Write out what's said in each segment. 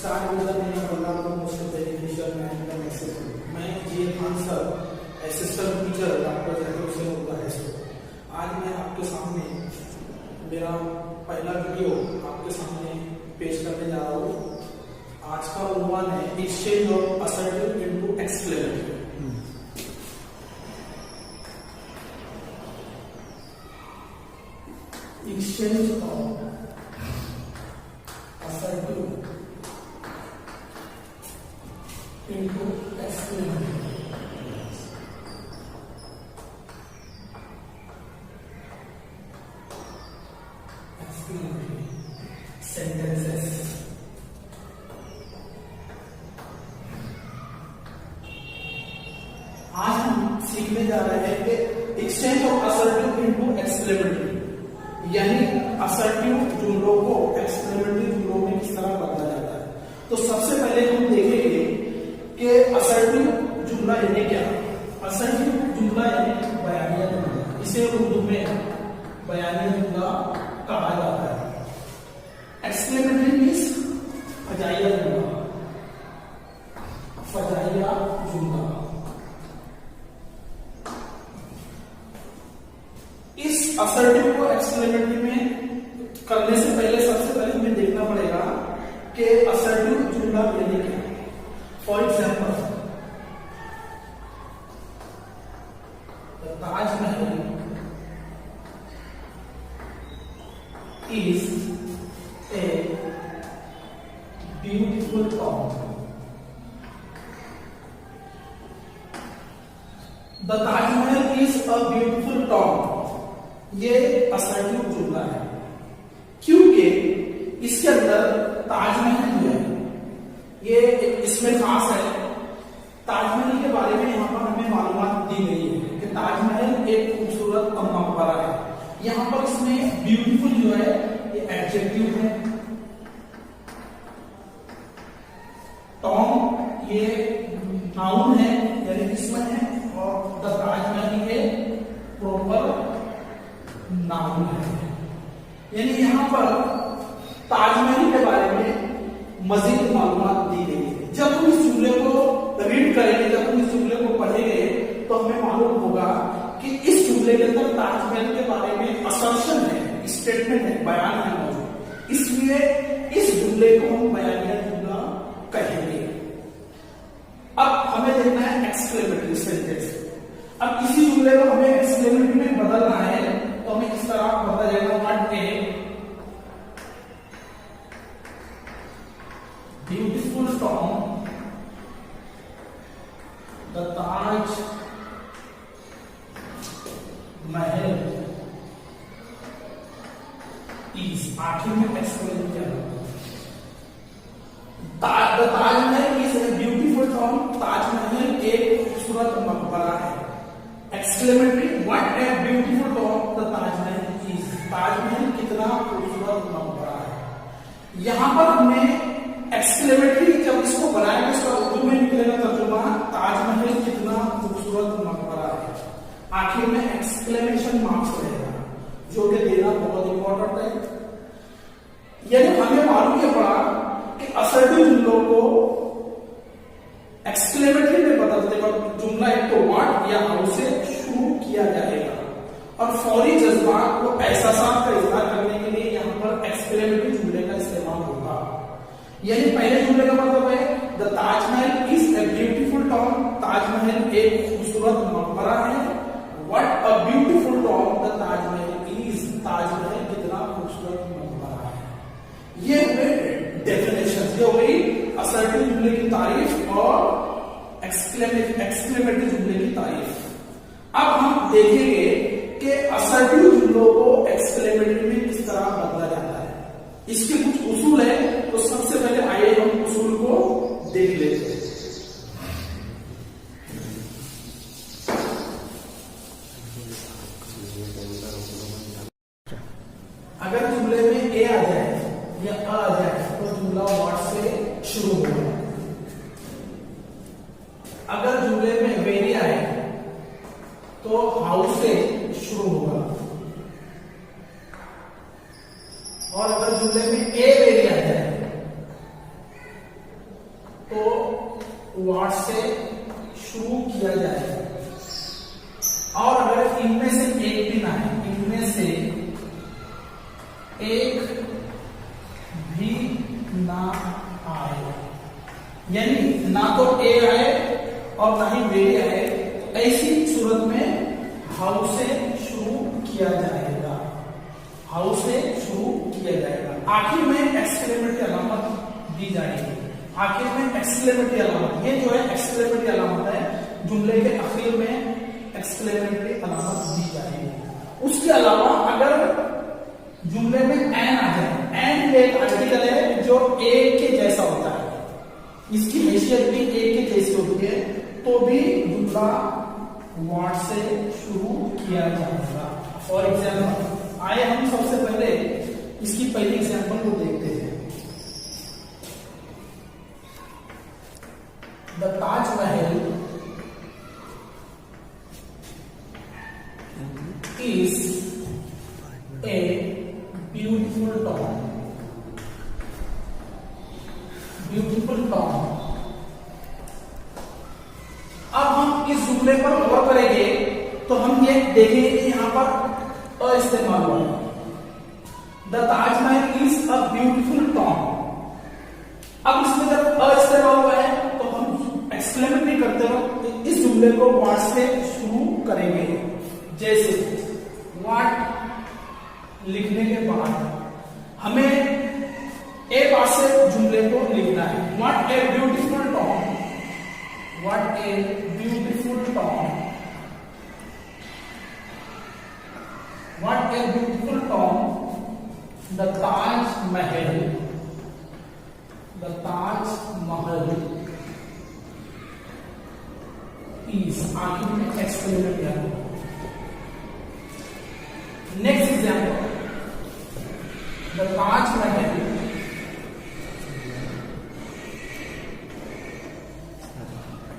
start with the name of Allah, the most beneficial and the merciful. मैं ये आंसर assistant teacher doctor Jaidev Singh होता है। आज मैं आपके सामने मेरा पहला वीडियो आपके सामने पेश करने जा रहा हूँ। आज का उन्वान है exchange of assertive into exclamative. Exchange of assertive into exclamative. Sentences. आज हम सीखने जा रहे हैं कि exchange of assertive into exclamative, यानी असर्टिव जुमलों को एक्सक्लेमेटिव जुमलों में किस तरह बदला जाता है। तो सबसे पहले हम देखेंगे कि असर्टिव जुमला यानी क्या। असर्टिव जुमला यानी बयानिया जुमला, इसे उर्दू में बयानिया जुमला कहा जाता है। एक्सक्लेमेटरी मींस फजाइया जुमला, फजाइया जुमला। इस असर्टिव को एक्सक्लेमेटरी में करने से पहले सबसे पहले हमें देखना पड़ेगा कि असर्टिव जुमला यानी क्या। For example, Taj Mahal is a beautiful town. The Taj Mahal is a beautiful town, ये असर्टिव जुमला है क्योंकि इसके अंदर ताजमहल जो है ये इसमें खास है। ताजमहल के बारे में यहाँ पर हमें मालूमात दी गई है कि ताजमहल एक खूबसूरत मकबरा है। यहाँ पर इसमें ब्यूटीफुल जो है ये एडजेक्टिव है, टाउन ये नाउन है यानी इसमें है, और द ताजमहल ये प्रॉपर नाउन है। यानी यहाँ पर ताजमहल के बारे में मजीद मालूमात दी गई है। जब हम इस जुमले को रीड करेंगे, जब हम इस जुमले को पढ़ेंगे तो हमें मालूम होगा कि इस जुमले के अंदर ताजमहल के बारे में असर्शन है, स्टेटमेंट है, बयान है मौजूद। इसलिए इस जुमले को हम बयानिया जुमला कहेंगे। अब हमें देखना है एक्सक्लेमेटरी सेंटेंस। अब इसी जुमले को हमें एक्सक्लेमेटरी में बदलना है तो हमें इस तरह बदला जाएगा। What a beautiful town, the Taj Mahal is, आखिर में एक्सप्लेन किया the Taj Mahal is a beautiful town. Taj Mahal एक खूबसूरत मकबरा है। Exclamatory, what a beautiful town the Taj Mahal is, Taj Mahal कितना खूबसूरत मकबरा है। यहां पर हमने एक्सक्लेमेटरी जब इसको बनाएंगे इसका उर्दू में निकलेगा तर्जुमा, ताजमहल कितना खूबसूरत मकबरा है। आखिर में एक्सक्लेमेशन मार्क्स रहेगा जो कि देना बहुत इंपॉर्टेंट है। यानी हमें मालूम यह पड़ा कि असर्टिव जुमलों को एक्सक्लेमेटरी में बदलते वक्त जुमला एक तो वर्ड या हाउ से शुरू किया जाएगा और फौरी जज्बात को एहसासात का इजहार करने के लिए यहाँ पर एक्सक्लेमेटरी जुमले का इस्तेमाल होगा। यानी पहले जुमले का मतलब है the Taj Mahal is a beautiful town, Taj Mahal एक खूबसूरत मकबरा है। What a beautiful town the Taj Mahal is, Taj Mahal कितना खूबसूरत मकबरा है। ये हुए डेफिनेशन, ये हो गई असर्टिव जुमले की तारीफ और एक्सक्लेमेटरी जुमले की तारीफ। अब हम देखेंगे कि असर्टिव जुमलों को एक्सक्लेमेटरी में किस तरह बदला जाता है। इसके कुछ उसूल है, तो सबसे पहले आइए हम उसूल को देख लेते हैं। अगर जुमले में ए आ जाए या आ जाए तो जुमला वर्ड से शुरू होगा। अगर जुमले में वेरी आए तो हाउस से शुरू होगा, और अगर जुमले में ए वेरी आ जाए तो व्हाट से शुरू किया जाएगा। और अगर इनमें से एक भी ना है, इनमें से एक भी ना आए, यानी ना तो ए आए और ना ही वेरी आए, तो ऐसी सूरत में हाउ से शुरू किया जाएगा, हाउ से शुरू किया जाएगा। आखिर में एक्सक्लेमेटरी अलामत दी जाएगी, आखिर में एक्सक्लेमेटरी अलामत, ये जो है एक्सक्लेमेटरी अलामत है, जुमले के आखिर में एक्सक्लेमेटरी अलामत दी जाएगी। उसके अलावा अगर जुमले में एन आ जाए, एन एक आर्टिकल है जो ए के जैसा होता है, इसकी हैसियत भी ए के जैसी होती है, तो भी जुमला व्हाट से शुरू किया जाएगा। फॉर एग्जाम्पल, आइए हम सबसे पहले इसकी पहली एग्जाम्पल को देखते हैं। The Taj Mahal is a beautiful town, beautiful town. अब हम इस जुमले पर गौर करेंगे तो हम ये देखेंगे कि यहां पर अ इस्तेमाल हुआ है। The Taj Mahal is a beautiful town. अब इसमें जब अ इस्तेमाल हुआ है तो हम एक्सक्लेमेटरी करते वक्त इस जुमले को व्हाट से शुरू करेंगे। जैसे व्हाट लिखने के बाद हमें ए पार्ट से जुमले को लिखना है। What a beautiful town, what a beautiful town, what a beautiful town. The Taj Mahal, the Taj Mahal is, आखिर में एक्सक्लेमेटरी किया। Next example, the Taj Mahal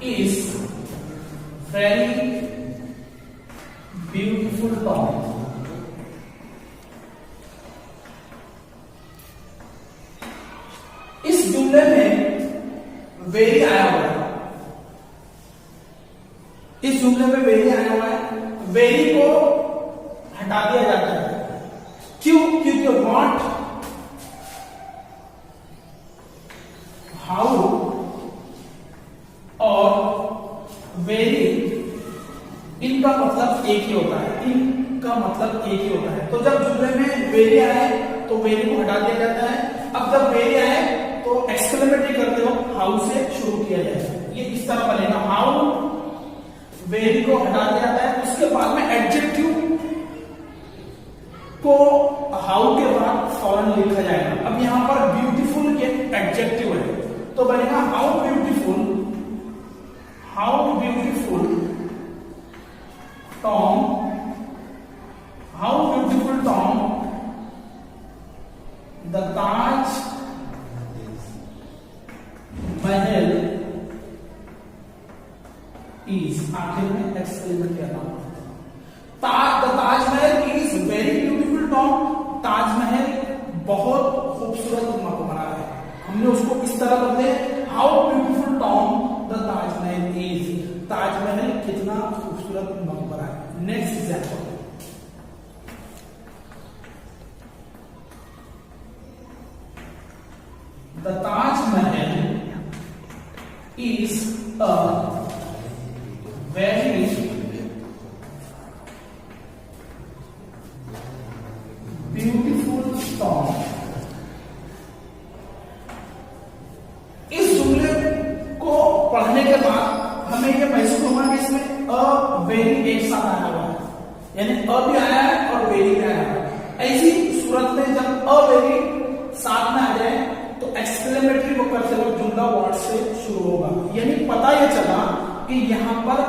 is very beautiful town. इस जुमले में वेरी आया हुआ है, इस जुमले में वेरी आया हुआ है, वेरी को हटा दिया जाता है। क्यों? क्योंकि व्हाट, हाउ और वेरी इनका मतलब एक ही होता है, इनका मतलब एक ही होता है। तो जब जुमले में वेरी आए तो वेरी को हटा दिया जाता है। अब जब वेरी आए तो एक्सक्लेमेटरी करते हो हाउ से शुरू किया जाएगा। ये इस तरह बनेगा, हाउ, वेरी को हटा दिया जाता है, उसके बाद में एडजेक्टिव को हाउ के बाद फौरन लिखा जाएगा। अब यहां पर ब्यूटीफुल ये एडजेक्टिव है तो बनेगा how beautiful, how beautiful Tom, how beautiful Tom, the Taj Mahal is, आखिर में एक्सक्लेमेटरी अलामत। The Taj Mahal is very beautiful Tom, Taj Mahal बहुत खूबसूरत मकबरा है। हमने उसको इस तरह बदले, how beautiful Tom the Taj Mahal is, Taj Mahal कितना खूबसूरत मकबरा है। Next example, the Taj Mahal is a very beautiful town. इस जुमले को पढ़ने के बाद हमें यह महसूस होगा कि इसमें अ वेरी एक साथ आया हुआ है, यानी अ भी आया है और वेरी भी आया है। ऐसी सूरत में जब अ वेरी साथ में आ जाए तो एक्सक्लेमेटरी को करते वक्त जुमला व्हाट से शुरू होगा। यानी पता यह चला कि यहां पर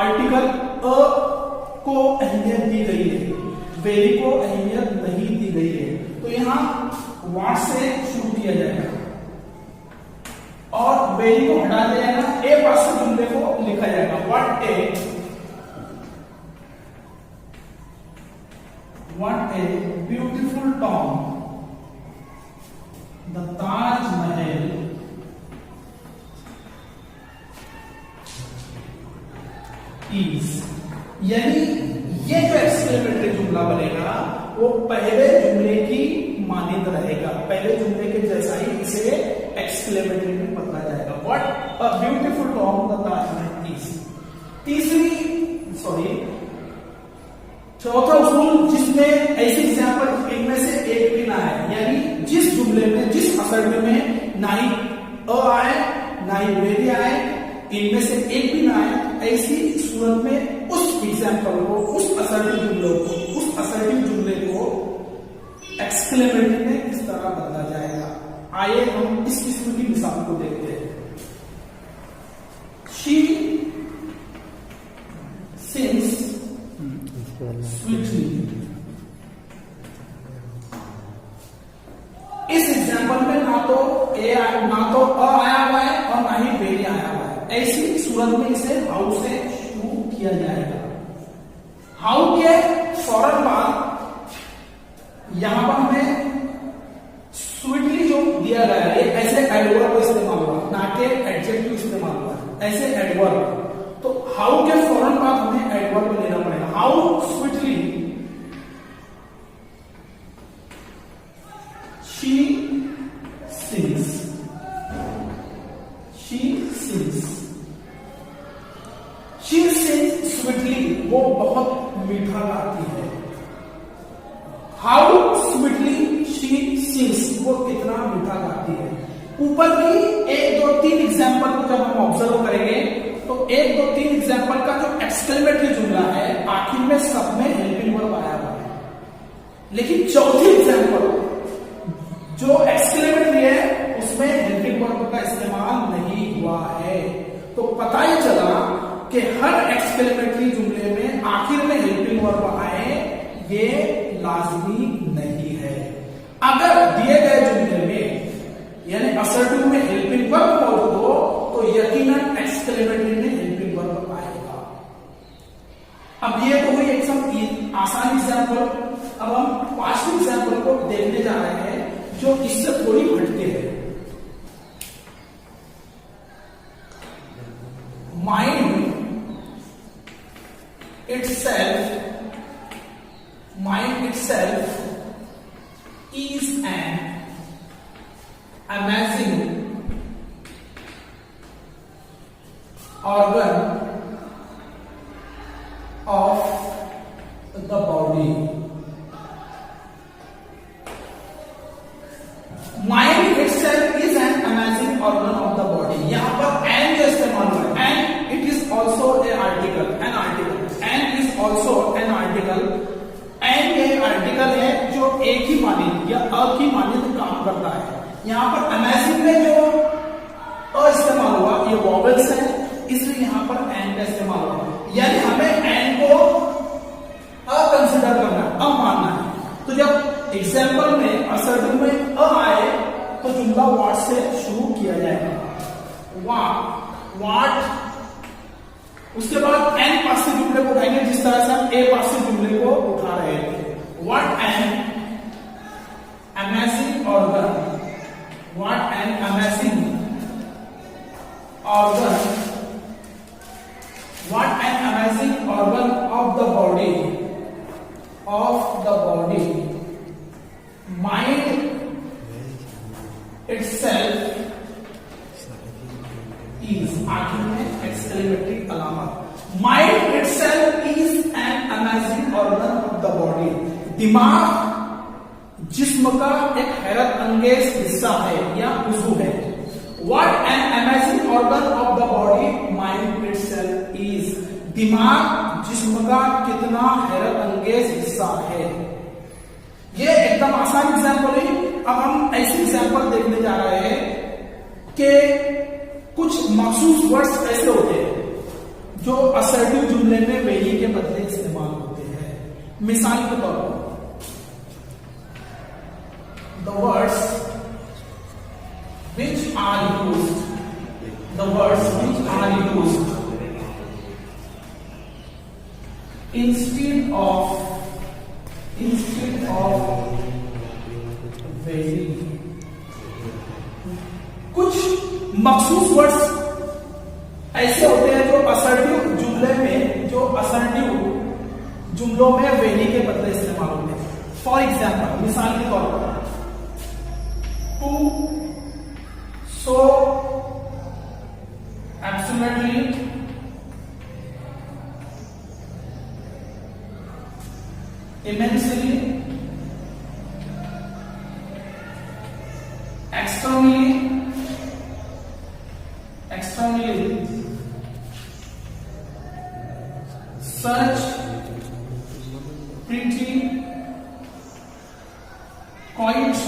आर्टिकल अ को अहमियत दी गई है, वेरी को अहमियत नहीं दी गई है। तो यहां व्हाट से शुरू किया जाएगा और वेरी को हटा दिया जाएगा, ए पार्ट से जुमले को लिखा जाएगा। What a beautiful town, the Taj Mahal is, यानी ये जो एक्सक्लेमेटरी जुमला बनेगा वो पहले जुमले की मानिंद रहेगा, पहले जुमले के जैसा ही इसे एक्सक्लेमेटरी में बदला जाएगा। What a beautiful Tom the Taj Mahal is. चौथा उसूल जिसमें ऐसे एग्जाम्पल इनमें से एक भी ना है, यानी जिस जुमले में, जिस असर्टिव में ना ही अ आए ना ही वेरी आए, इनमें से एक भी ना आए, ऐसी सूरत में उस एग्जाम्पल को, उस असर्टिव जुमले को एक्सक्लेमेटरी में इस तरह बदला जाएगा। आइए हम इस किस्म की मिसाल को देखते हैं। She sings sweetly. इस एग्जाम्पल में ना तो अ आया हुआ है और ना ही वेरी आया हुआ है। ऐसी सूरत में इसे हाउ से शुरू किया जाएगा। हाउ के फौरन बाद यहां पर हमें स्वीटली जो दिया गया है ऐसे एडवर्ब को इस्तेमाल हुआ, ना कि एडजेक्टिव इस्तेमाल हुआ, ऐसे एडवर्ब। तो हाउ के फौरन बाद हमें एडवर्ब लेना पड़ेगा। How sweetly she sings. She sings, she sings sweetly, वो बहुत मीठा गाती है। हाउ स्वीटली शी सिंग्स, वो कितना मीठा गाती है। ऊपर की 1 2 3 एग्जाम्पल को जब हम ऑब्जर्व करेंगे तो 1 2 3 एग्जाम्पल का जो एक्सक्लेमेटरी जुमला है आखिर में सब में हेल्पिंग वर्ब आया हुआ है, लेकिन चौथी एग्जाम्पल जो एक्सक्लेमेटरी है उसमें हेल्पिंग वर्ब का इस्तेमाल नहीं हुआ है। तो पता ही चला कि हर एक्सक्लेमेटरी जुमले में आखिर में हेल्पिंग वर्ब आए ये लाजमी नहीं है। अगर दिए गए जुमले में यानी असर्टिव में हेल्पिंग वर्ब मौजूद हो तो यकीनन एक्सक्लेमेटरी में हेल्पिंग वर्ब आएगा। अब ये तो हुई एक सब आसान एग्जाम्पल। अब हम 5वीं एग्जाम्पल को देखने जा रहे हैं जो इससे थोड़ी हटके है। Mind itself is an amazing organ of the body. Mind itself is an amazing organ of the body. यहां पर and का इस्तेमाल हुआ है। And it is also an article, and is also an article. And ये article है जो एक ही मानिंद या अ की मानिंद काम करता है। यहां पर अमेजिंग में जो अ इस्तेमाल हुआ ये वॉवेल्स है, इसलिए यहां पर एंड का इस्तेमाल हुआ, यानी हमें एंड को अ कंसिडर करना है, अ मानना है। तो जब एग्जाम्पल में असर्टिव में अ आए तो जुमला व्हाट से शुरू किया जाएगा। व्हाट, उसके बाद एन पास से जुमले को उठाएंगे जिस तरह से हम ए पास से जुमले को उठा रहे थे। What an amazing organ, what an amazing organ, what an amazing organ of the body, mind itself is, आखिर में एक्सक्लेमेटरी अलामत। Mind itself is an amazing organ of the body. दिमाग जिस्म का एक हैरत अंगेज हिस्सा है या उज़्व है। What an amazing organ of the body mind itself is, दिमाग जिस्म का कितना हैरत अंगेज हिस्सा है। ये एकदम आसान एग्जाम्पल है। अब हम ऐसी एग्जाम्पल देखने जा रहे हैं कि कुछ मखसूस वर्ड्स ऐसे होते हैं जो असर्टिव जुमले में वेरी के बदले इस्तेमाल होते हैं। मिसाल के तौर पर the words which are used instead of very. कुछ मखसूस वर्ड्स ऐसे होते हैं जो असर्टिव जुमले में, जो असर्टिव जुमलों में वेरी के बदले इस्तेमाल होते हैं। फॉर एग्जाम्पल, मिसाल के तौर पर too, so, absolutely, immensely, extremely, such, pretty, quite,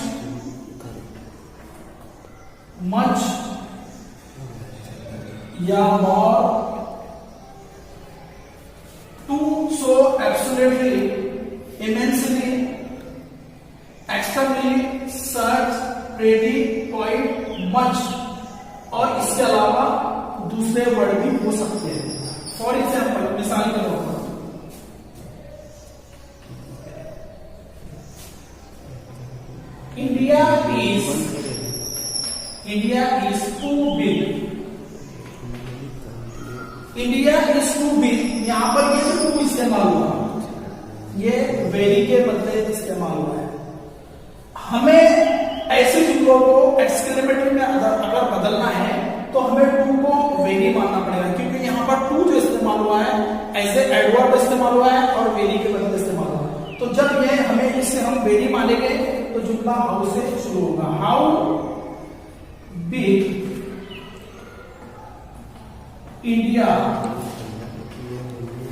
much या more, too, so, absolutely, immensely, extremely, such, pretty, quite, much, और इसके अलावा दूसरे वर्ड भी हो सकते हैं। फॉर एग्जाम्पल, मिसाल के तौर पर India is too big. India is too big, यहां पर ये जो टू इस्तेमाल हुआ, ये वेरी के बदले इस्तेमाल हुआ है। हमें ऐसे जुमलों को एक्सक्लेमेटरी में अगर बदलना है तो हमें टू को वेरी मानना पड़ेगा, क्योंकि यहाँ पर टू जो इस्तेमाल हुआ है एज ए एडवर्ब इस्तेमाल हुआ है और वेरी के बदले इस्तेमाल हुआ है। तो जब ये हमें इससे हम वेरी मानेंगे तो जुमला हाउ से शुरू होगा। हाउ बिग इंडिया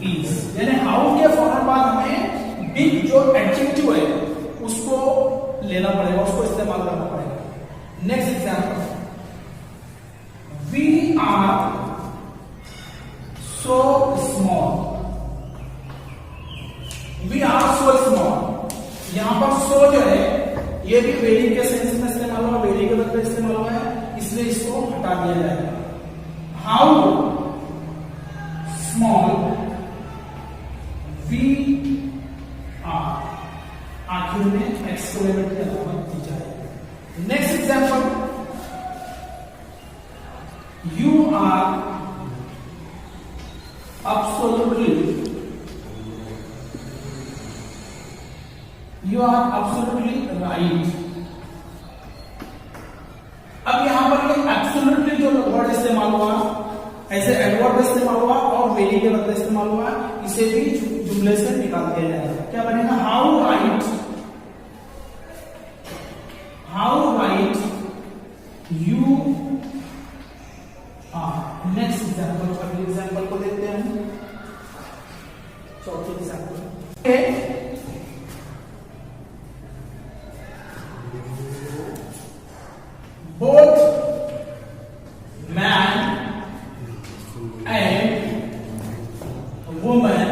इज, यानी हाउ के फौरन बाद हमें बिग जो एडजेक्टिव है उसको लेना पड़ेगा, उसको इस्तेमाल करना पड़ेगा। Next example, we are so small. We are so small, यहां पर सो जो है ये भी वेरी के सेंस में इस्तेमाल हुआ, वेरी के बदले इस्तेमाल हुआ है, इसलिए इसको हटा दिया जाएगा। हाउ स्मॉल वी आर, आखिर में एक्सक्लेमेटरी अलामत दी जाएगी। Next example, you are absolutely, you are absolutely right. अब यहां पर ये एब्सोल्युटली जो वर्ड इस्तेमाल हुआ ऐसे एडवर्ब इस्तेमाल हुआ और वेरी के बदले इस्तेमाल हुआ, इसे भी जुमले से निकाल दिया जाएगा। क्या बनेगा? How right, how right you are. Next example, अगले एग्जाम्पल को देखते हैं। चौथे example, both man and woman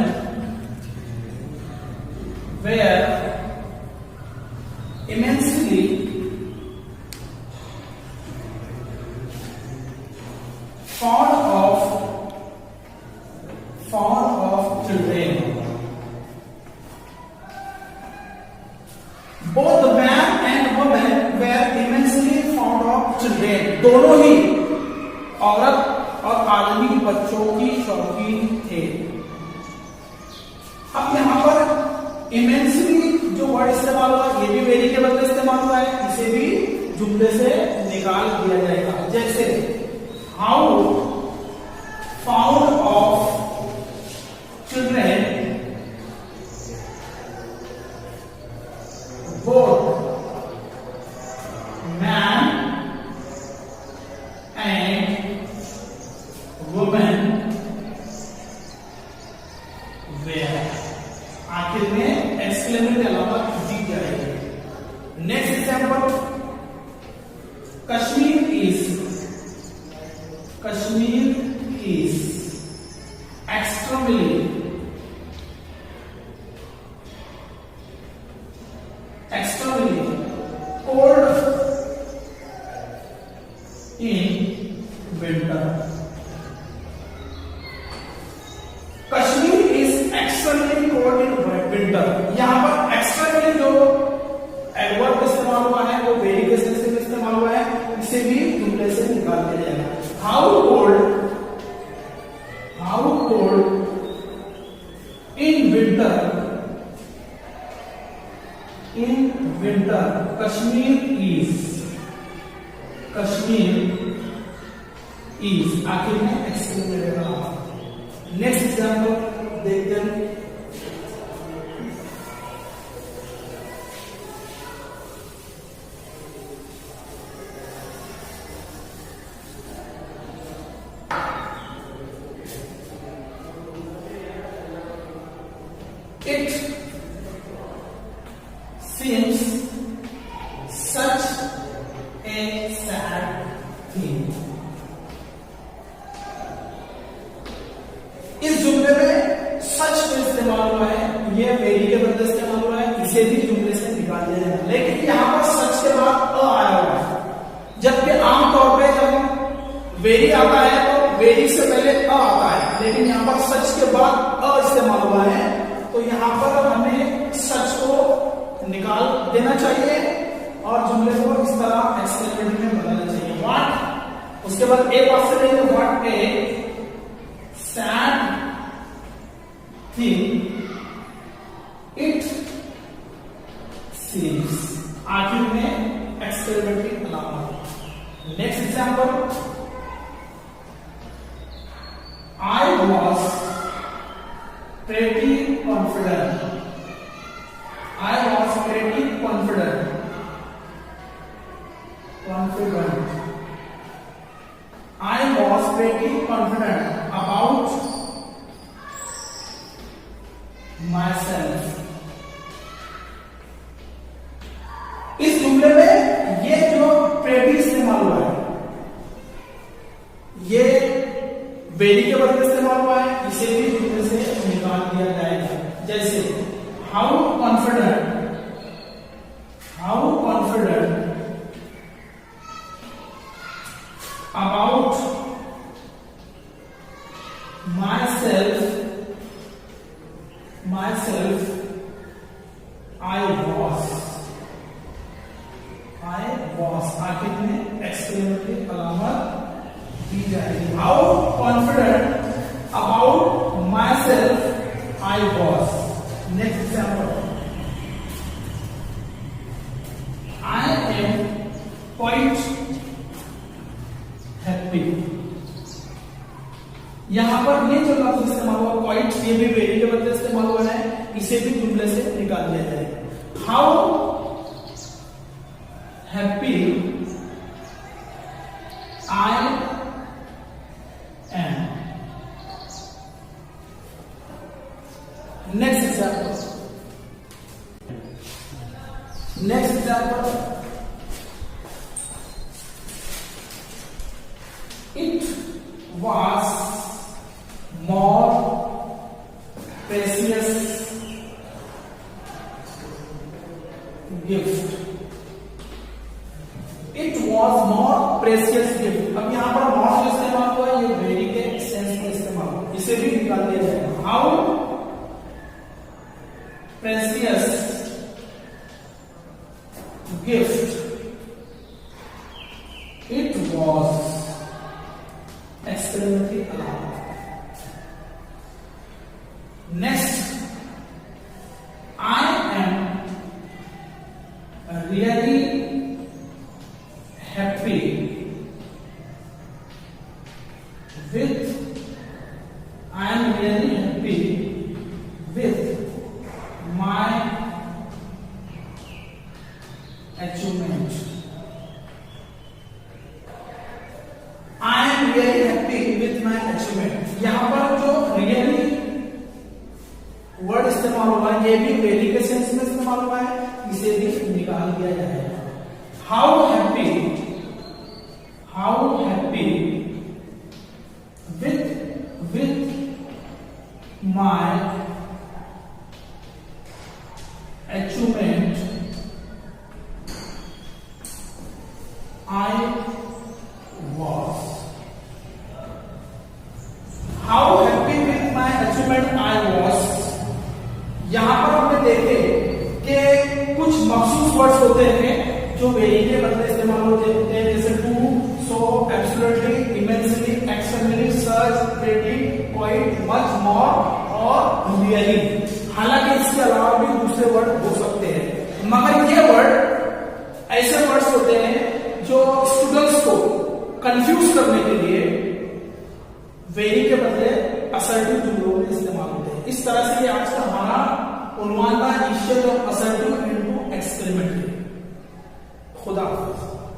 were immensely fond of children. Both the man and woman were immensely fond of children. दोनों ही औरत और आदमी बच्चों की शौकीन थे। अब यहाँ पर इमेंसली जो वर्ड इस्तेमाल हुआ ये भी वेरी के बदले इस्तेमाल हुआ है, इसे भी जुमले से निकाल दिया जाएगा। जैसे how found of children both man and woman were, आखिर में एक्सक्लेमेटरी अलामत दी जाएगी। Next example, Kashmir is extremely cold in winter. Kashmir is extremely cold in winter. यहां पर एक्सट्रीमली जो एडवर्ब इस्तेमाल हुआ है वो वेरी के सेंस में इस्तेमाल हुआ है, इसे भी जुमले से निकाल दिया जाएगा। हाउ कोल्ड इज आखिर में एक्सक्लेमेटरी अलार्म। नेक्स्ट एग्जांपल देखते हैं। It seems such a sad thing। इस जुमले में सच का इस्तेमाल हुआ है, ये वेरी के बदले इस्तेमाल हुआ है, इसे भी जुमले से निकाल दिया जाएगा। लेकिन यहाँ पर सच के बाद अ आया हुआ है, जबकि आमतौर पे जब वेरी आता है तो वेरी से पहले अ आता है, लेकिन यहाँ पर सच के बाद अ इस्तेमाल हुआ है, तो यहाँ पर हमें सच को निकाल देना चाहिए और जुमले को इस तरह एक्सक्लेमेटरी में बदलना चाहिए। व्हाट, उसके बाद एक बात से लेंगे, what A sad thing it seems, आखिर में exclamatory alarm. Next example, I was pretty confident। I was pretty confident। I was pretty confident about myself। इस जुमले में ये जो pretty इस्तेमाल हुआ है, ये वेरी के बदले इस्तेमाल हुआ है, इसे भी जुमले से निकाल दिया जाएगा। जैसे how confident about my self I was, आखिर में एक्सक्लेमेटरी अलामत दी जाएगी। How confident about my self I was. Next example, I am quite happy. यहां पर ये जो लफ्ज इस्तेमाल हुआ क्वाइट, ये भी वेरी के बदले इस्तेमाल हुआ है, इसे भी जुमले से निकाल दिया जाएगा। How happy I am. Next example, it was more precious gift। It was more precious gift। अब यहां पर more जो इस्तेमाल हुआ है, ये वेरी के सेंस में इस्तेमाल हुआ, इसे भी निकाल दिया जाएगा। How precious gift it was, exclamatory alarm. Next, I am really happy with, I am really happy with my achievement. I am really happy with my achievement. यहां पर जो रियली वर्ड इस्तेमाल हुआ है, ये भी वेरी के सेंस में इस्तेमाल हुआ है, इसे भी निकाल दिया जाएगा। How happy with my achievement I was। How happy with my achievement I was। यहां पर हमने देखे कि कुछ मखसूस वर्ड्स होते हैं जो वेरी के बदले इस्तेमाल होते हैं, जैसे too, so, absolutely, immensely, extremely, such, pretty, quite, much, more और रियली। हालांकि इसके अलावा भी दूसरे वर्ड हो सकते हैं, मगर ये वर्ड ऐसे वर्ड्स होते हैं जो स्टूडेंट्स को कंफ्यूज करने के लिए वेरी के बदले असर्टिव जुमलों में इस्तेमाल होते हैं। इस तरह से ये आज का हमारा उन्वान था, initial of assertive into experimentally. खुदा हाफिज।